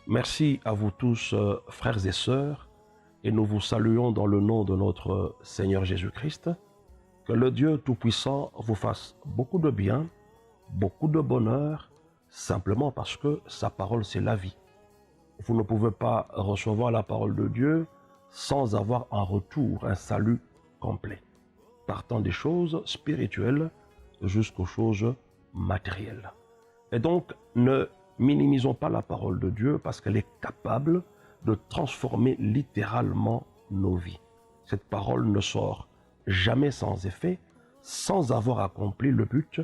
Merci à vous tous, frères et sœurs, et nous vous saluons dans le nom de notre Seigneur Jésus-Christ. Que le Dieu Tout-Puissant vous fasse beaucoup de bien, beaucoup de bonheur, simplement parce que sa parole, c'est la vie. Vous ne pouvez pas recevoir la parole de Dieu sans avoir en retour un salut complet, partant des choses spirituelles jusqu'aux choses matérielles. Et donc, ne minimisons pas la parole de Dieu parce qu'elle est capable de transformer littéralement nos vies. Cette parole ne sort jamais sans effet, sans avoir accompli le but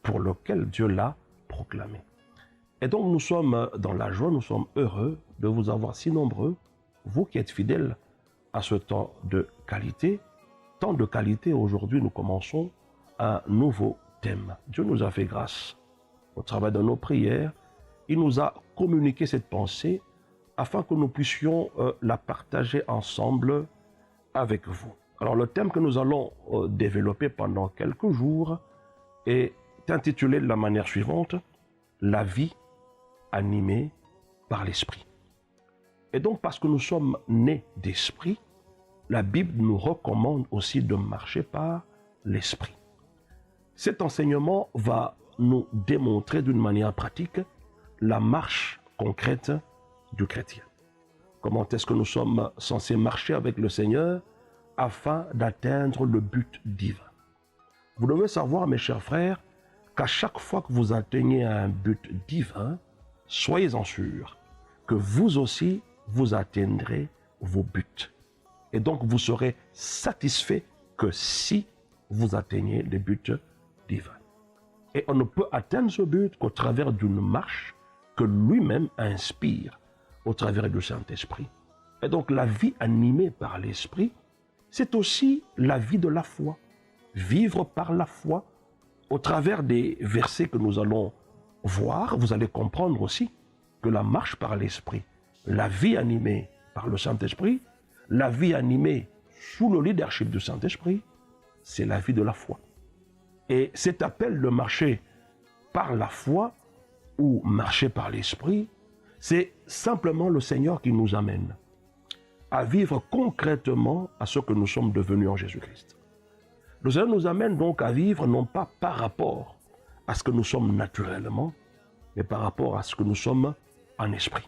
pour lequel Dieu l'a proclamé. Et donc nous sommes dans la joie, nous sommes heureux de vous avoir si nombreux, vous qui êtes fidèles à ce temps de qualité. Temps de qualité, aujourd'hui nous commençons un nouveau thème. Dieu nous a fait grâce au travers de nos prières. Il nous a communiqué cette pensée afin que nous puissions la partager ensemble avec vous. Alors le thème que nous allons développer pendant quelques jours est intitulé de la manière suivante: la vie animée par l'esprit. Et donc parce que nous sommes nés d'esprit, la Bible nous recommande aussi de marcher par l'esprit. Cet enseignement va nous démontrer d'une manière pratique la marche concrète du chrétien. Comment est-ce que nous sommes censés marcher avec le Seigneur afin d'atteindre le but divin? Vous devez savoir, mes chers frères, qu'à chaque fois que vous atteignez un but divin, soyez-en sûrs que vous aussi, vous atteindrez vos buts. Et donc, vous serez satisfait que si vous atteignez les buts divins. Et on ne peut atteindre ce but qu'au travers d'une marche que lui-même inspire au travers du Saint-Esprit. Et donc, la vie animée par l'Esprit, c'est aussi la vie de la foi. Vivre par la foi. Au travers des versets que nous allons voir, vous allez comprendre aussi que la marche par l'Esprit, la vie animée par le Saint-Esprit, la vie animée sous le leadership du Saint-Esprit, c'est la vie de la foi. Et cet appel de marcher par la foi ou marcher par l'Esprit, c'est simplement le Seigneur qui nous amène à vivre concrètement à ce que nous sommes devenus en Jésus-Christ. Le Seigneur nous amène donc à vivre non pas par rapport à ce que nous sommes naturellement, mais par rapport à ce que nous sommes en esprit.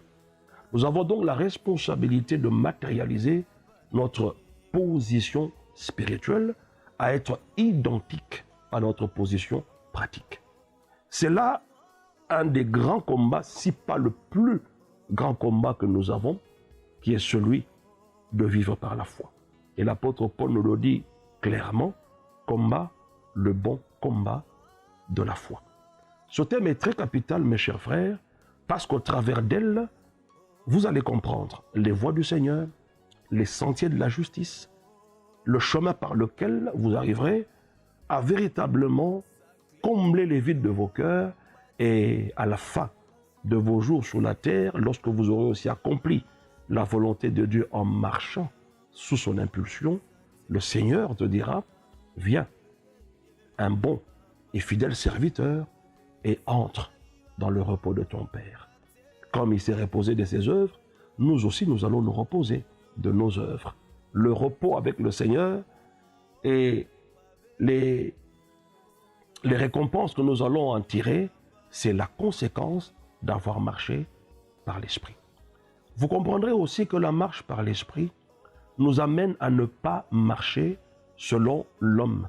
Nous avons donc la responsabilité de matérialiser notre position spirituelle à être identique à notre position pratique. C'est là un des grands combats, si pas le plus grand combat que nous avons, qui est celui de vivre par la foi. Et l'apôtre Paul nous le dit clairement: combat le bon combat de la foi. Ce thème est très capital, mes chers frères, parce qu'au travers d'elle, vous allez comprendre les voies du Seigneur, les sentiers de la justice, le chemin par lequel vous arriverez à véritablement combler les vides de vos cœurs, et à la fin de vos jours sur la terre, lorsque vous aurez aussi accompli la volonté de Dieu en marchant sous son impulsion, le Seigneur te dira: viens, un bon et fidèle serviteur, et entre dans le repos de ton Père. Comme il s'est reposé de ses œuvres, nous aussi nous allons nous reposer de nos œuvres. Le repos avec le Seigneur et les récompenses que nous allons en tirer, c'est la conséquence d'avoir marché par l'Esprit. Vous comprendrez aussi que la marche par l'Esprit nous amène à ne pas marcher selon l'homme,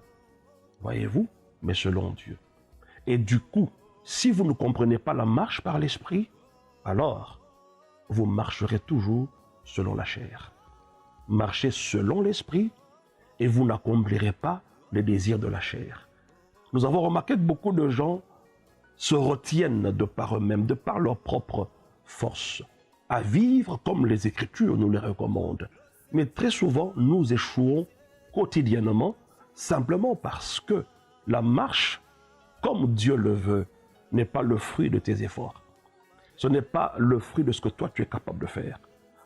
voyez-vous, mais selon Dieu. Et du coup, si vous ne comprenez pas la marche par l'Esprit, alors vous marcherez toujours selon la chair. Marchez selon l'Esprit et vous n'accomplirez pas les désirs de la chair. Nous avons remarqué que beaucoup de gens se retiennent de par eux-mêmes, de par leur propre force, à vivre comme les Écritures nous les recommandent. Mais très souvent, nous échouons quotidiennement, simplement parce que la marche, comme Dieu le veut, n'est pas le fruit de tes efforts. Ce n'est pas le fruit de ce que toi tu es capable de faire,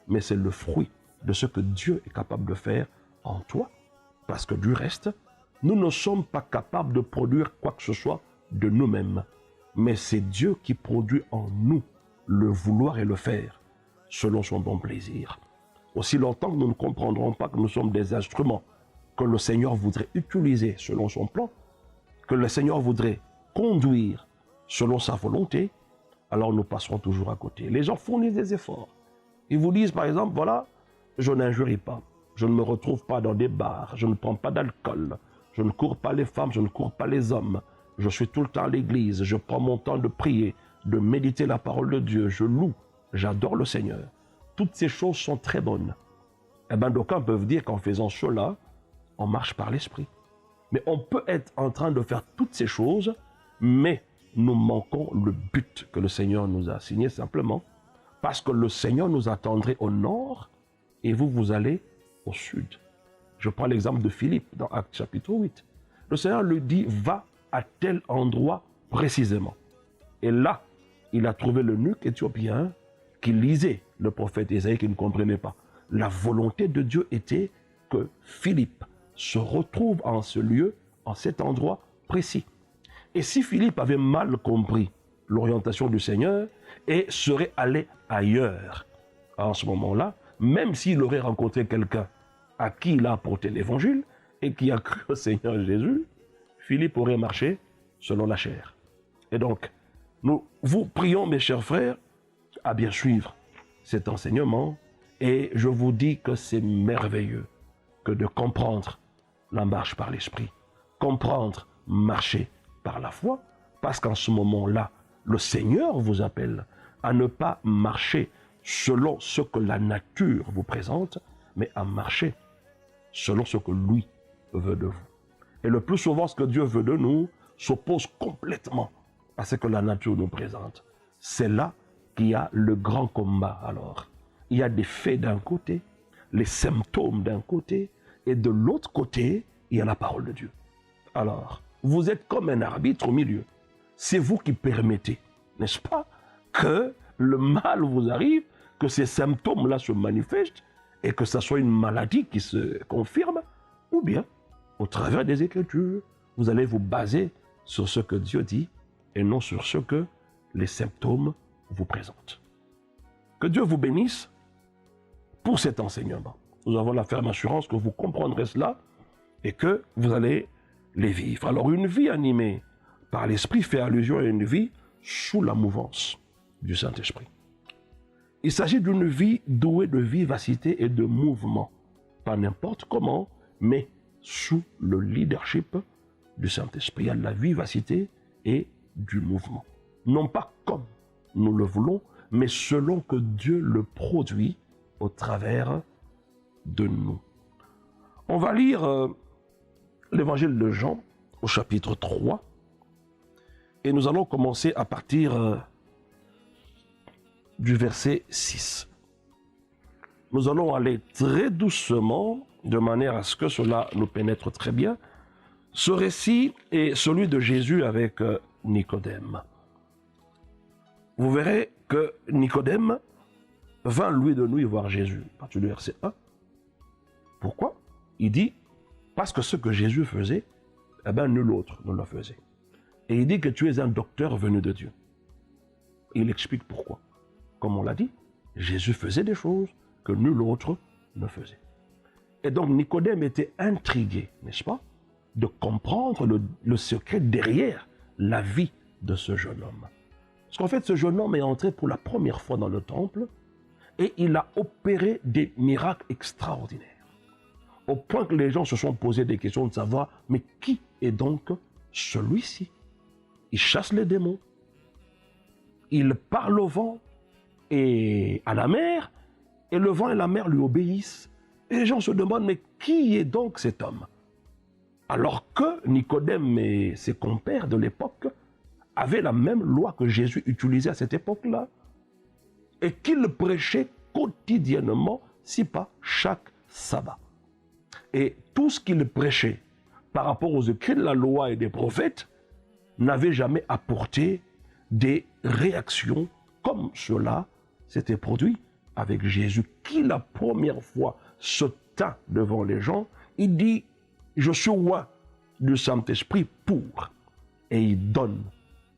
mais c'est le fruit de ce que Dieu est capable de faire en toi. Parce que du reste, nous ne sommes pas capables de produire quoi que ce soit de nous-mêmes. Mais c'est Dieu qui produit en nous le vouloir et le faire. selon son bon plaisir. Aussi longtemps que nous ne comprendrons pas que nous sommes des instruments que le Seigneur voudrait utiliser selon son plan, que le Seigneur voudrait conduire selon sa volonté, alors nous passerons toujours à côté. Les gens fournissent des efforts. Ils vous disent par exemple, voilà, je n'injurie pas, je ne me retrouve pas dans des bars, je ne prends pas d'alcool, je ne cours pas les femmes, je ne cours pas les hommes, je suis tout le temps à l'église, je prends mon temps de prier, de méditer la parole de Dieu, je loue, j'adore le Seigneur. Toutes ces choses sont très bonnes. Eh bien, d'aucuns peuvent dire qu'en faisant cela, on marche par l'esprit. Mais on peut être en train de faire toutes ces choses, mais nous manquons le but que le Seigneur nous a assigné simplement, parce que le Seigneur nous attendrait au nord et vous, vous allez au sud. Je prends l'exemple de Philippe dans Actes chapitre 8. Le Seigneur lui dit, va à tel endroit précisément. Et là, il a trouvé l'eunuque éthiopien qui lisait le prophète Isaïe, qui ne comprenait pas. La volonté de Dieu était que Philippe se retrouve en ce lieu, en cet endroit précis. Et si Philippe avait mal compris l'orientation du Seigneur et serait allé ailleurs, en ce moment-là, même s'il aurait rencontré quelqu'un à qui il a apporté l'évangile et qui a cru au Seigneur Jésus, Philippe aurait marché selon la chair. Et donc, nous vous prions, mes chers frères, à bien suivre cet enseignement. Et je vous dis que c'est merveilleux que de comprendre la marche par l'esprit, comprendre marcher par la foi, parce qu'en ce moment-là, le Seigneur vous appelle à ne pas marcher selon ce que la nature vous présente, mais à marcher selon ce que lui veut de vous. Et le plus souvent, ce que Dieu veut de nous s'oppose complètement à ce que la nature nous présente. C'est là qu'il y a le grand combat alors. Il y a des faits d'un côté, les symptômes d'un côté, et de l'autre côté, il y a la parole de Dieu. Alors, vous êtes comme un arbitre au milieu. C'est vous qui permettez, n'est-ce pas, que le mal vous arrive, que ces symptômes-là se manifestent, et que ça soit une maladie qui se confirme, ou bien, au travers des Écritures, vous allez vous baser sur ce que Dieu dit, et non sur ce que les symptômes vous présentent. Que Dieu vous bénisse pour cet enseignement. Nous avons la ferme assurance que vous comprendrez cela et que vous allez les vivre. Alors, une vie animée par l'Esprit fait allusion à une vie sous la mouvance du Saint-Esprit. Il s'agit d'une vie douée de vivacité et de mouvement, pas n'importe comment, mais sous le leadership du Saint-Esprit. Il y a de la vivacité et du mouvement. Non pas comme nous le voulons, mais selon que Dieu le produit au travers de nous. On va lire l'évangile de Jean au chapitre 3 et nous allons commencer à partir du verset 6. Nous allons aller très doucement de manière à ce que cela nous pénètre très bien. Ce récit est celui de Jésus avec Nicodème. Vous verrez que Nicodème vint lui de nuit voir Jésus, à partir du verset 1. Pourquoi? Il dit, parce que ce que Jésus faisait, eh bien, nul autre ne le faisait. Et il dit que tu es un docteur venu de Dieu. Il explique pourquoi. Comme on l'a dit, Jésus faisait des choses que nul autre ne faisait. Et donc Nicodème était intrigué, n'est-ce pas, de comprendre le secret derrière la vie de ce jeune homme. Parce qu'en fait, ce jeune homme est entré pour la première fois dans le temple et il a opéré des miracles extraordinaires. Au point que les gens se sont posé des questions de savoir, mais qui est donc celui-ci? Il chasse les démons, il parle au vent et à la mer, et le vent et la mer lui obéissent. Et les gens se demandent, mais qui est donc cet homme? Alors que Nicodème et ses compères de l'époque avaient la même loi que Jésus utilisait à cette époque-là, et qu'il prêchait quotidiennement, si pas chaque sabbat. Et tout ce qu'il prêchait par rapport aux écrits de la loi et des prophètes n'avait jamais apporté des réactions comme cela s'était produit avec Jésus, qui la première fois se tint devant les gens. Il dit, je suis roi du Saint-Esprit pour, et il donne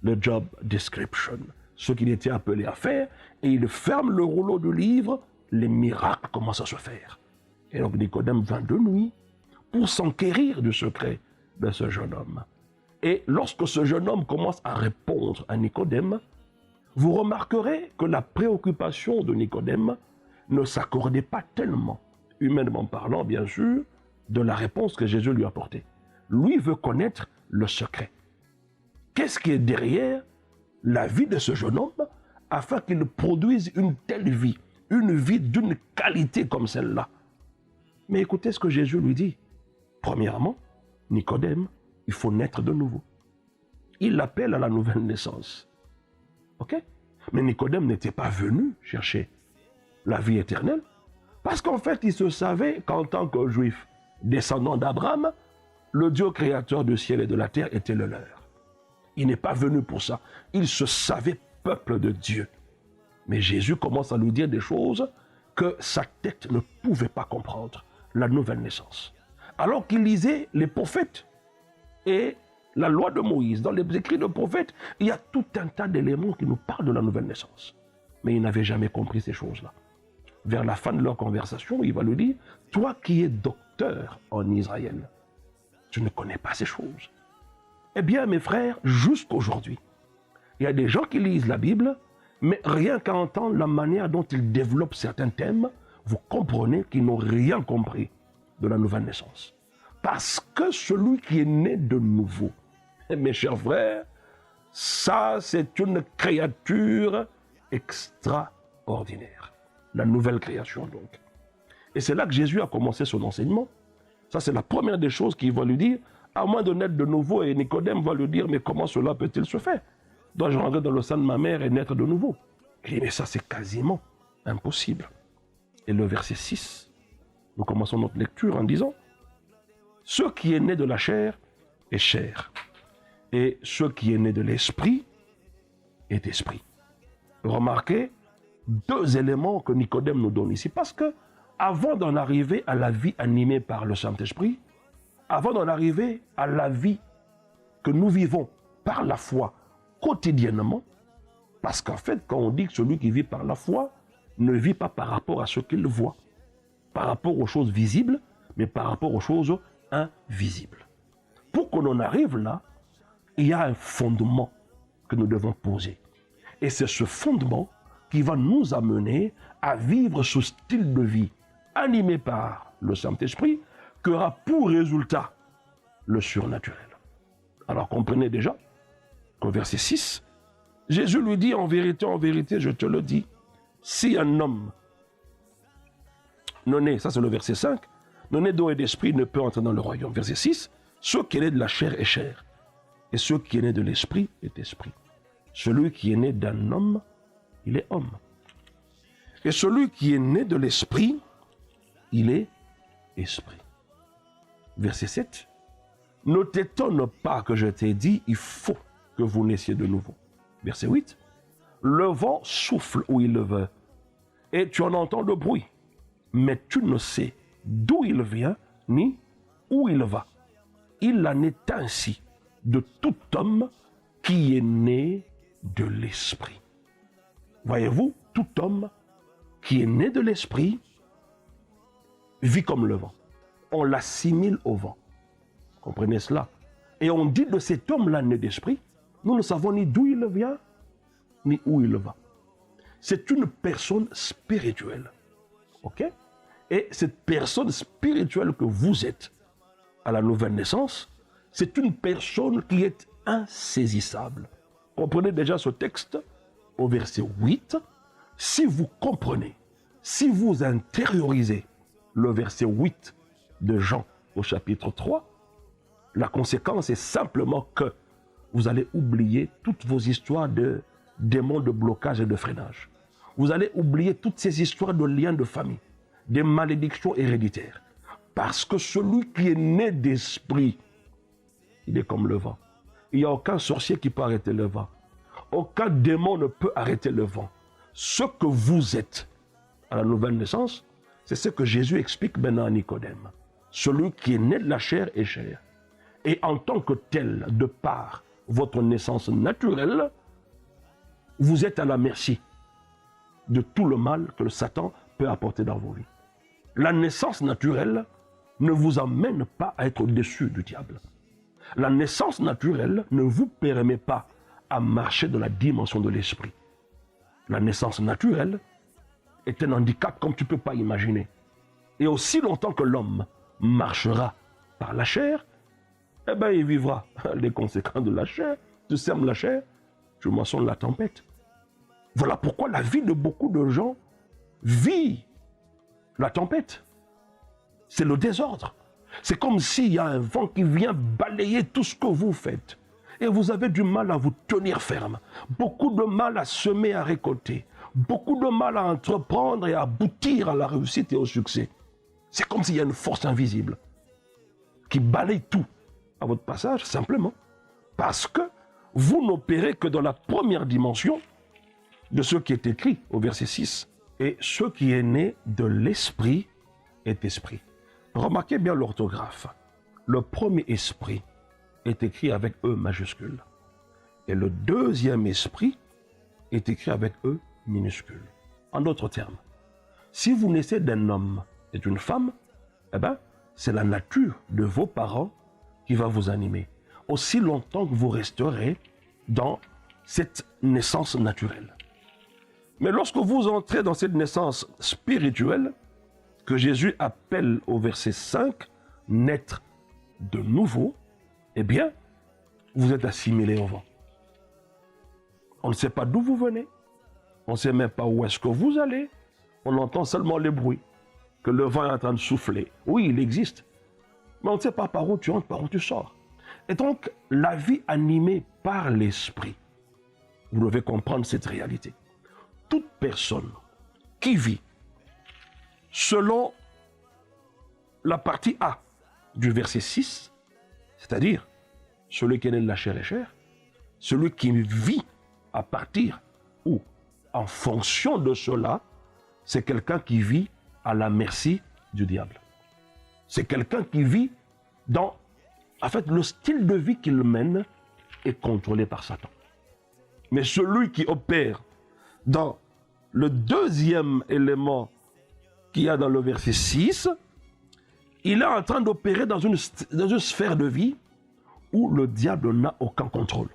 le job description ce qu'il était appelé à faire, et il ferme le rouleau du livre, les miracles commencent à se faire. Et donc Nicodème vint de nuit pour s'enquérir du secret de ce jeune homme. Et lorsque ce jeune homme commence à répondre à Nicodème, vous remarquerez que la préoccupation de Nicodème ne s'accordait pas tellement, humainement parlant bien sûr, de la réponse que Jésus lui a apportée. Lui veut connaître le secret. Qu'est-ce qui est derrière la vie de ce jeune homme afin qu'il produise une telle vie, une vie d'une qualité comme celle-là? Mais écoutez ce que Jésus lui dit. Premièrement, Nicodème, il faut naître de nouveau. Il l'appelle à la nouvelle naissance. Ok? Mais Nicodème n'était pas venu chercher la vie éternelle, parce qu'en fait, il se savait qu'en tant que juif, descendant d'Abraham, le Dieu créateur du ciel et de la terre était le leur. Il n'est pas venu pour ça. Il se savait peuple de Dieu. Mais Jésus commence à lui dire des choses que sa tête ne pouvait pas comprendre. La nouvelle naissance. Alors qu'il lisait les prophètes et la loi de Moïse, dans les écrits de prophètes, il y a tout un tas d'éléments qui nous parlent de la nouvelle naissance. Mais il n'avait jamais compris ces choses-là. Vers la fin de leur conversation, il va lui dire, « Toi qui es docteur en Israël, tu ne connais pas ces choses. » Eh bien, mes frères, jusqu'aujourd'hui, il y a des gens qui lisent la Bible, mais rien qu'à entendre la manière dont ils développent certains thèmes, vous comprenez qu'ils n'ont rien compris de la nouvelle naissance. Parce que celui qui est né de nouveau, mes chers frères, ça c'est une créature extraordinaire. La nouvelle création donc. Et c'est là que Jésus a commencé son enseignement. Ça c'est la première des choses qu'il va lui dire, à moins de naître de nouveau, et Nicodème va lui dire, mais comment cela peut-il se faire? Dois-je rentrer dans le sein de ma mère et naître de nouveau? Il dit, mais ça c'est quasiment impossible. Et le verset 6, nous commençons notre lecture en disant, ce qui est né de la chair est chair, et ce qui est né de l'esprit est esprit. Remarquez deux éléments que Nicodème nous donne ici, parce que avant d'en arriver à la vie animée par le Saint-Esprit, avant d'en arriver à la vie que nous vivons par la foi quotidiennement, parce qu'en fait, quand on dit que celui qui vit par la foi ne vit pas par rapport à ce qu'il voit, par rapport aux choses visibles, mais par rapport aux choses invisibles. Pour qu'on en arrive là, il y a un fondement que nous devons poser. Et c'est ce fondement qui va nous amener à vivre ce style de vie animé par le Saint-Esprit, qui aura pour résultat le surnaturel. Alors comprenez déjà qu'au verset 6, Jésus lui dit, en vérité, je te le dis, si un homme non né, ça c'est le verset 5, non né d'eau et d'esprit ne peut entrer dans le royaume. Verset 6, ce qui est né de la chair est chair, et ce qui est né de l'esprit est esprit. Celui qui est né d'un homme, il est homme. Et celui qui est né de l'esprit, il est esprit. Verset 7, ne t'étonne pas que je t'ai dit, il faut que vous naissiez de nouveau. Verset 8, le vent souffle où il le veut, et tu en entends le bruit, mais tu ne sais d'où il vient, ni où il va. Il en est ainsi de tout homme qui est né de l'esprit. Voyez-vous, tout homme qui est né de l'esprit vit comme le vent. On l'assimile au vent. Comprenez cela? Et on dit de cet homme-là né d'esprit, nous ne savons ni d'où il vient, ni où il va. C'est une personne spirituelle. Ok? Et cette personne spirituelle que vous êtes à la nouvelle naissance, c'est une personne qui est insaisissable. Comprenez déjà ce texte au verset 8. Si vous comprenez, si vous intériorisez le verset 8 de Jean au chapitre 3, la conséquence est simplement que vous allez oublier toutes vos histoires de démons de blocage et de freinage. Vous allez oublier toutes ces histoires de liens de famille, des malédictions héréditaires. Parce que celui qui est né d'esprit, il est comme le vent. Il n'y a aucun sorcier qui peut arrêter le vent. Aucun démon ne peut arrêter le vent. Ce que vous êtes à la nouvelle naissance, c'est ce que Jésus explique maintenant à Nicodème. Celui qui est né de la chair est chair. Et en tant que tel, de par votre naissance naturelle, vous êtes à la merci de tout le mal que le Satan peut apporter dans vos vies. La naissance naturelle ne vous amène pas à être au-dessus du diable. La naissance naturelle ne vous permet pas à marcher dans la dimension de l'esprit. La naissance naturelle est un handicap comme tu ne peux pas imaginer. Et aussi longtemps que l'homme marchera par la chair, eh bien, il vivra les conséquences de la chair. Tu sèmes la chair, tu moissonnes la tempête. Voilà pourquoi la vie de beaucoup de gens vit la tempête. C'est le désordre. C'est comme s'il y a un vent qui vient balayer tout ce que vous faites. Et vous avez du mal à vous tenir ferme. Beaucoup de mal à semer, à récolter. Beaucoup de mal à entreprendre et à aboutir à la réussite et au succès. C'est comme s'il y a une force invisible qui balaye tout à votre passage, simplement parce que vous n'opérez que dans la première dimension de ce qui est écrit au verset 6. Et ce qui est né de l'esprit est esprit. Remarquez bien l'orthographe. Le premier esprit est écrit avec E majuscule. Et le deuxième esprit est écrit avec E minuscule. En d'autres termes, si vous naissez d'un homme et d'une femme, eh bien, c'est la nature de vos parents qui va vous animer. Aussi longtemps que vous resterez dans cette naissance naturelle. Mais lorsque vous entrez dans cette naissance spirituelle, que Jésus appelle au verset 5, naître de nouveau, eh bien, vous êtes assimilé au vent. On ne sait pas d'où vous venez. On ne sait même pas où est-ce que vous allez. On entend seulement les bruits, que le vent est en train de souffler. Oui, il existe. Mais on ne sait pas par où tu entres, par où tu sors. Et donc, la vie animée par l'esprit, vous devez comprendre cette réalité. Toute personne qui vit selon la partie A du verset 6, c'est-à-dire celui qui est né de la chair est chair, celui qui vit à partir ou en fonction de cela, c'est quelqu'un qui vit à la merci du diable. C'est quelqu'un qui vit dans... En fait, le style de vie qu'il mène est contrôlé par Satan. Mais celui qui opère dans le deuxième élément qu'il y a dans le verset 6, il est en train d'opérer dans une sphère de vie où le diable n'a aucun contrôle.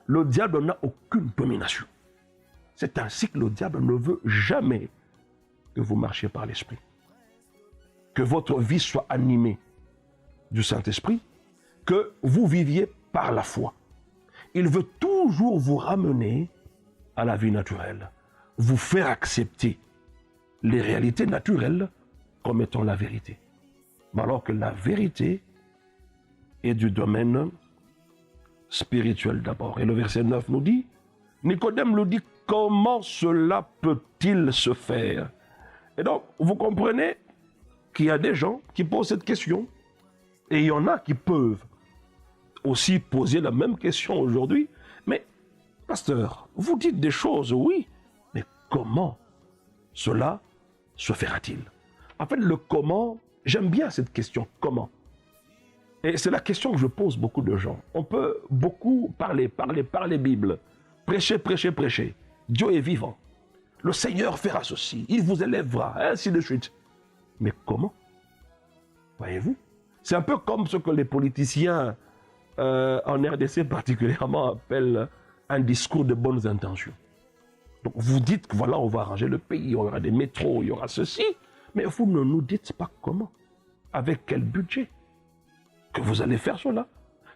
Le diable n'a aucune domination. C'est ainsi que le diable ne veut jamais que vous marchiez par l'esprit. Que votre vie soit animée du Saint-Esprit, que vous viviez par la foi. Il veut toujours vous ramener à la vie naturelle, vous faire accepter les réalités naturelles comme étant la vérité. Mais alors que la vérité est du domaine spirituel d'abord. Et le verset 9 nous dit, Nicodème nous dit, comment cela peut-il se faire? Et donc, vous comprenez qu'il y a des gens qui posent cette question, et il y en a qui peuvent aussi poser la même question aujourd'hui. Mais, pasteur, vous dites des choses, oui, mais comment cela se fera-t-il? En fait, le comment, j'aime bien cette question, comment? Et c'est la question que je pose beaucoup de gens. On peut beaucoup parler Bible, prêcher. Dieu est vivant. Le Seigneur fera ceci, il vous élèvera, ainsi de suite. Mais comment? Voyez-vous? C'est un peu comme ce que les politiciens en RDC particulièrement appellent un discours de bonnes intentions. Donc vous dites que voilà, on va arranger le pays, il y aura des métros, il y aura ceci, mais vous ne nous dites pas comment, avec quel budget que vous allez faire cela.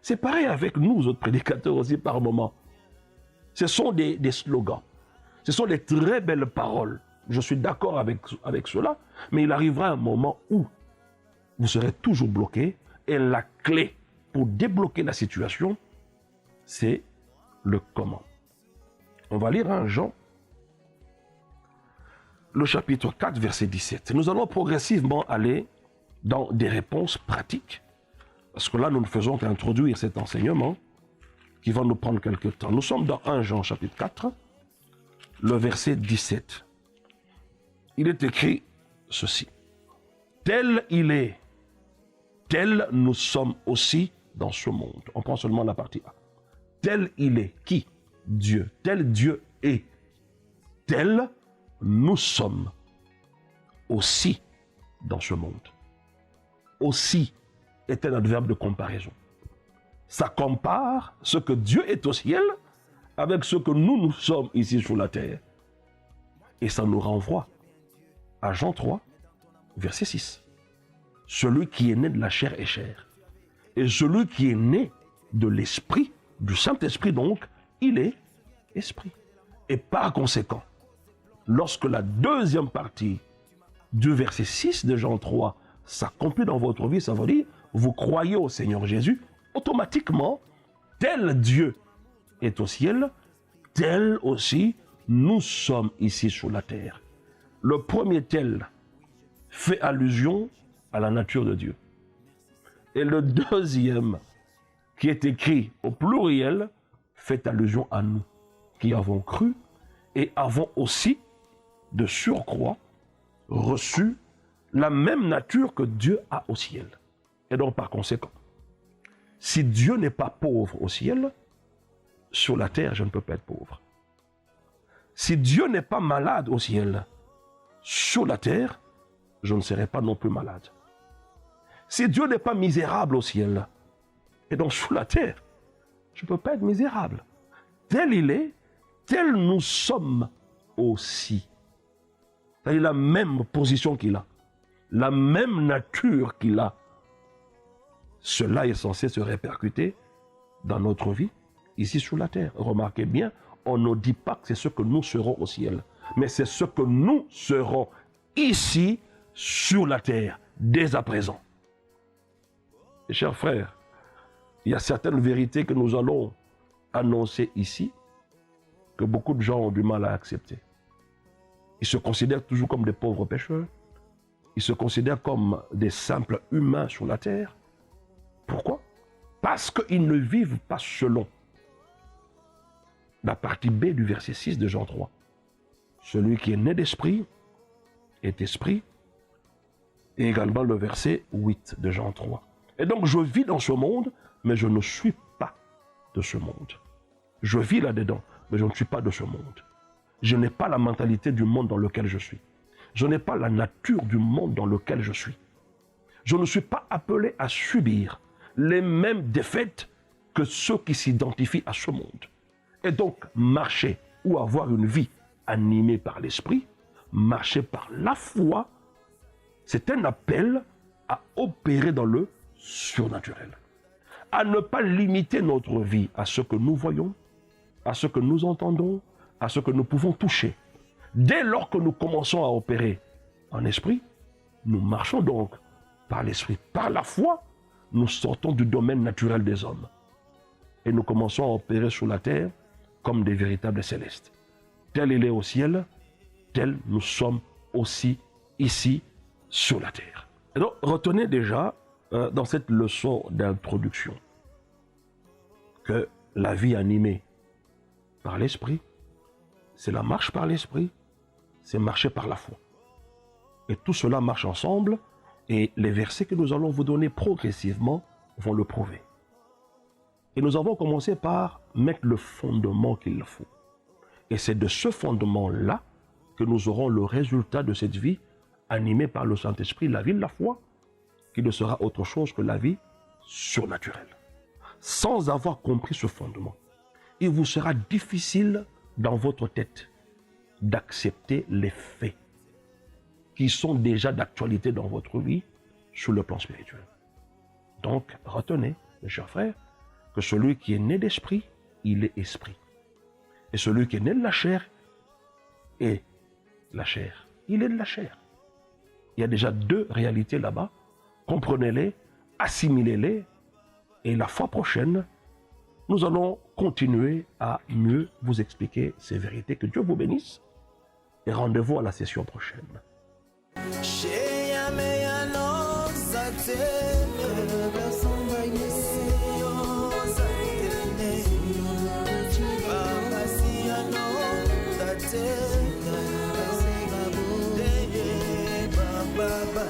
C'est pareil avec nous, autres prédicateurs aussi par moment. Ce sont des slogans, ce sont des très belles paroles. Je suis d'accord avec cela, mais il arrivera un moment où vous serez toujours bloqué et la clé pour débloquer la situation, c'est le comment. On va lire un Jean, le chapitre 4, verset 17. Nous allons progressivement aller dans des réponses pratiques, parce que là, nous ne faisons qu'introduire cet enseignement qui va nous prendre quelque temps. Nous sommes dans 1 Jean, chapitre 4, le verset 17. Il est écrit ceci. Tel il est, tel nous sommes aussi dans ce monde. On prend seulement la partie A. Tel il est. Qui? Dieu. Tel Dieu Et tels nous sommes aussi dans ce monde. Aussi est un adverbe de comparaison. Ça compare ce que Dieu est au ciel avec ce que nous sommes ici sur la terre. Et ça nous renvoie à Jean 3, verset 6. Celui qui est né de la chair est chair. Et celui qui est né de l'esprit, du Saint-Esprit donc, il est esprit. Et par conséquent, lorsque la deuxième partie du verset 6 de Jean 3 s'accomplit dans votre vie, ça veut dire, vous croyez au Seigneur Jésus, automatiquement, tel Dieu est au ciel, tel aussi nous sommes ici sur la terre. Le premier tel fait allusion à la nature de Dieu. Et le deuxième, qui est écrit au pluriel, fait allusion à nous, qui avons cru et avons aussi, de surcroît, reçu la même nature que Dieu a au ciel. Et donc, par conséquent, si Dieu n'est pas pauvre au ciel, sur la terre, je ne peux pas être pauvre. Si Dieu n'est pas malade au ciel, sur la terre, je ne serai pas non plus malade. Si Dieu n'est pas misérable au ciel, et donc sur la terre, je ne peux pas être misérable. Tel il est, tel nous sommes aussi. C'est-à-dire la même position qu'il a, la même nature qu'il a. Cela est censé se répercuter dans notre vie, ici sur la terre. Remarquez bien, on ne dit pas que c'est ce que nous serons au ciel, mais c'est ce que nous serons ici sur la terre, dès à présent. Et chers frères, il y a certaines vérités que nous allons annoncer ici, que beaucoup de gens ont du mal à accepter. Ils se considèrent toujours comme des pauvres pécheurs. Ils se considèrent comme des simples humains sur la terre. Pourquoi? Parce qu'ils ne vivent pas selon la partie B du verset 6 de Jean 3. Celui qui est né d'esprit est esprit. Et également le verset 8 de Jean 3. Et donc je vis dans ce monde, mais je ne suis pas de ce monde. Je vis là-dedans, mais je ne suis pas de ce monde. Je n'ai pas la mentalité du monde dans lequel je suis. Je n'ai pas la nature du monde dans lequel je suis. Je ne suis pas appelé à subir les mêmes défaites que ceux qui s'identifient à ce monde. Et donc, marcher ou avoir une vie animée par l'esprit, marcher par la foi, c'est un appel à opérer dans le surnaturel. À ne pas limiter notre vie à ce que nous voyons, à ce que nous entendons, à ce que nous pouvons toucher. Dès lors que nous commençons à opérer en esprit, nous marchons donc par l'esprit. Par la foi, nous sortons du domaine naturel des hommes. Et nous commençons à opérer sur la terre comme des véritables célestes. Tel il est au ciel, tel nous sommes aussi ici sur la terre. Et donc, retenez déjà dans cette leçon d'introduction que la vie animée par l'esprit, c'est la marche par l'esprit, c'est marcher par la foi. Et tout cela marche ensemble et les versets que nous allons vous donner progressivement vont le prouver. Et nous avons commencé par mettre le fondement qu'il faut. Et c'est de ce fondement-là que nous aurons le résultat de cette vie animée par le Saint-Esprit, la vie de la foi, qui ne sera autre chose que la vie surnaturelle. Sans avoir compris ce fondement, il vous sera difficile dans votre tête d'accepter les faits qui sont déjà d'actualité dans votre vie sur le plan spirituel. Donc, retenez, mes chers frères, que celui qui est né d'esprit, il est esprit. Et celui qui est né de la chair est la chair. Il est de la chair. Il y a déjà deux réalités là-bas. Comprenez-les, assimilez-les, et la fois prochaine, nous allons continuer à mieux vous expliquer ces vérités. Que Dieu vous bénisse et rendez-vous à la session prochaine. Baba